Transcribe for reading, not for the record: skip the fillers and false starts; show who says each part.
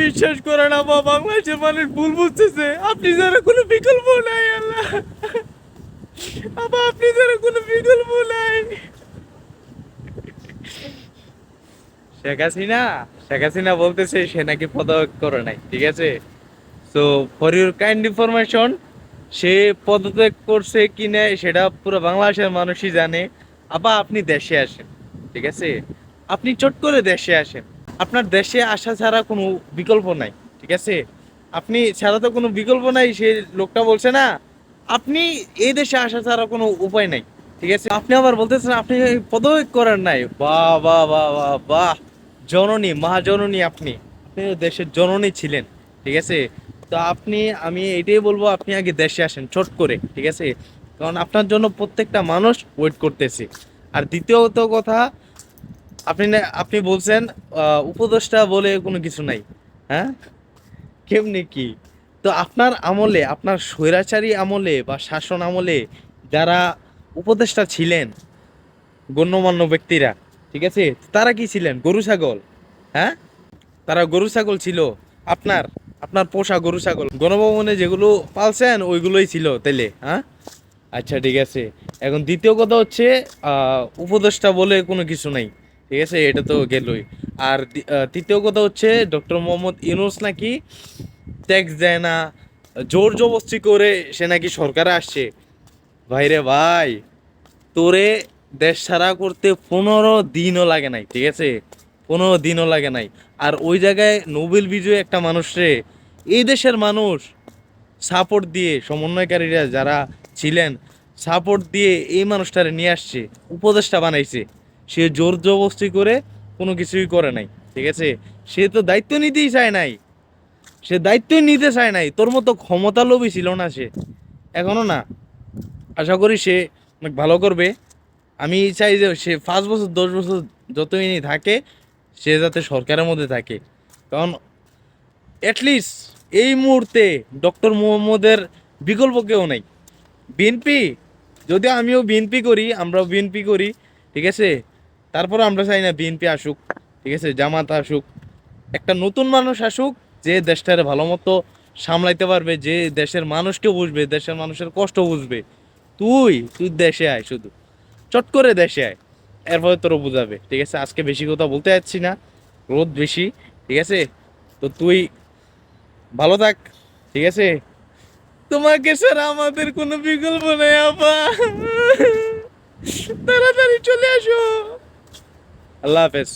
Speaker 1: বিশ্বাস করেন আপা, বাংলাদেশের মানুষ ভুল বুঝতেছে। আপনি যারা কোনো বিকল্প নাই আল্লাহ, আপা আপনি যারা কোনো বিকল্প নাই। শেখ হাসিনা বলতেছে সে নাকি পদত্যাগ করে নাই, ঠিক আছে। So for your kind information, সে পদত্যাগ করছে কি না সেটা পুরো বাংলাদেশের মানুষই জানে। আপা আপনি দেশে আসেন, ঠিক আছে, আপনি চট করে দেশে আসেন। আপনার দেশে আসা ছাড়া কোনো বিকল্প নাই, ঠিক আছে। আপনি ছাড়া তো কোনো বিকল্প নাই, সে লোকটা বলছে না। আপনি এই দেশে আসা ছাড়া কোনো উপায় নাই, ঠিক আছে। আপনি আবার বলতেছেন আপনি পদত্যাগ করেন নাই। বাহ বাহ বাহ বাহ বাহ, জননী মহাজননী আপনি, আপনি দেশের জননী ছিলেন, ঠিক আছে। তো আমি এটাই বলবো, আপনি আগে দেশে আসেন চট করে, ঠিক আছে। কারণ আপনার জন্য প্রত্যেকটা মানুষ ওয়েট করতেছে। আর দ্বিতীয়ত কথা, আপনি বলছেন উপদেষ্টা বলে কোনো কিছু নাই। হ্যাঁ, কেমনি কি? তো আপনার আমলে, আপনার স্বৈরাচারী আমলে বা শাসন আমলে যারা উপদেষ্টা ছিলেন, গণ্যমান্য ব্যক্তিরা, ঠিক আছে, তারা কি ছিলেন? গরু ছাগল? হ্যাঁ, তারা গরু ছাগল ছিল। আপনার আপনার পোষা গরু ছাগল গণভবনে যেগুলো পালছেন ওইগুলোই ছিল তাইলে? হ্যাঁ, আচ্ছা ঠিক আছে। এখন দ্বিতীয় কথা হচ্ছে উপদেষ্টা বলে কোনো কিছু নাই, ঠিক আছে, এটা তো গেলই। আর তৃতীয় কথা হচ্ছে ডক্টর মোহাম্মদ ইউনূস নাকি ট্যাক্স দেয় না, জোর জবরদস্তি করে সে নাকি সরকারে আসছে। ভাইরে ভাই, তোরে দেশ ছাড়া করতে 15 দিনও লাগে নাই, ঠিক আছে, 15 দিনও লাগে নাই। আর ওই জায়গায় নোবেল বিজয়ী একটা মানুষ রে এই দেশের মানুষ সাপোর্ট দিয়ে, সমন্বয়কারীরা যারা ছিলেন সাপোর্ট দিয়ে এই মানুষটারে নিয়ে আসছে, উপদেষ্টা বানাইছে। সে জোর জবরদস্তি করে কোনো কিছুই করে নাই, ঠিক আছে। সে তো দায়িত্ব নিতেই চায় নাই, সে দায়িত্বই নিতে চায় নাই। তোর মতো ক্ষমতা লোভী ছিল না সে, এখনো না। আশা করি সে অনেক ভালো করবে। আমি চাই যে সে 5 বছর 10 বছর যতই থাকে, সে যাতে সরকারের মধ্যে থাকে। কারণ অ্যাটলিস্ট এই মুহূর্তে ডক্টর মোহাম্মদের বিকল্প কেউ নাই। বিএনপি, যদিও আমিও বিএনপি করি, আমরাও বিএনপি করি, ঠিক আছে, তারপর আমরা চাই না বিএনপি আসুক, ঠিক আছে, জামাত আসুক, একটা নতুন মানুষ আসুক যে দেশটারে ভালো মতো সামলাইতে পারবে, যে দেশের মানুষকে বুঝবে, দেশের মানুষের কষ্ট বুঝবে। তুই তুই দেশে আয়, শুধু চট করে দেশে আয়, এরপরে তোরও বুঝাবে, ঠিক আছে। আজকে বেশি কথা বলতে যাচ্ছি না, রোদ বেশি, ঠিক আছে। তো তুই ভালো থাক, ঠিক আছে। তোমাকে ছাড়া আমাদের কোনো বিকল্প নেই আপা, তাড়াতাড়ি চলে আসো। আল্লাহ হাফেজ।